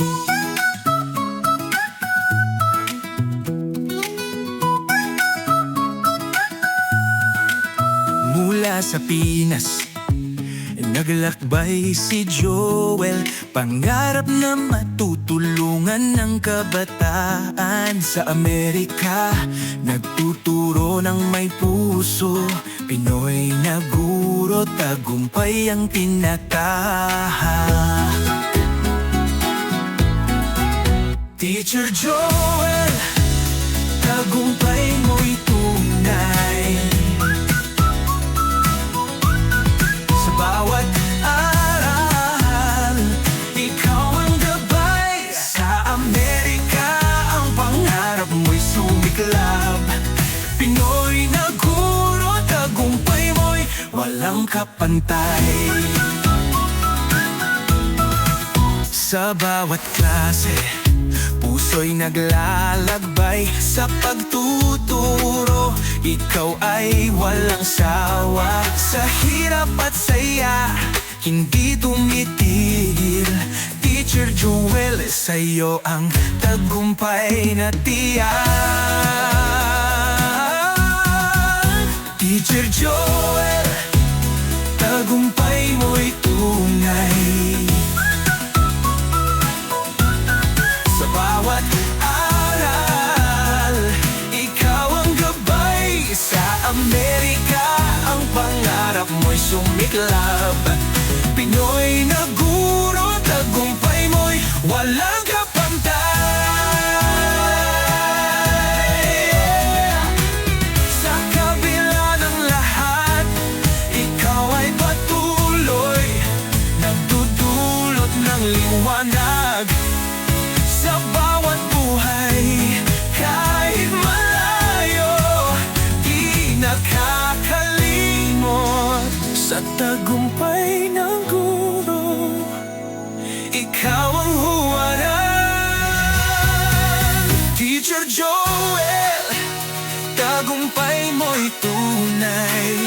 Mula sa Pinas, naglakbay si Joel. Pangarap na matutulungan ng kabataan. Sa Amerika, nagtuturo ng may puso. Pinoy na guro, tagumpay ang tinataha. Teacher Joel, tagumpay mo'y tunay. Sa bawat aral, ikaw ang gabay. Sa Amerika, ang pangarap mo'y sumiklab. Pinoy na guro, tagumpay mo'y walang kapantay. Sa bawat klase, puso'y naglalakbay. Sa pagtuturo, ikaw ay walang sawa. Sa hirap at saya, hindi tumitigil. Teacher Joel, sa'yo ang tagumpay na tiyak. Teacher Joel, tagumpay mo'y tunay. Sa bawat aral, ikaw ang gabay. Sa Amerika, ang pangarap mo'y sumiklab. Pinoy na guro, tagumpay mo'y walang kapantay. Sa kabila ng lahat, ikaw ay patuloy, nagdudulot ng liwanag. Sa bawat buhay, kahit malayo, di nakakalimot. Sa tagumpay ng guro, ikaw ang huwarang. Teacher Joel, tagumpay mo'y tunay.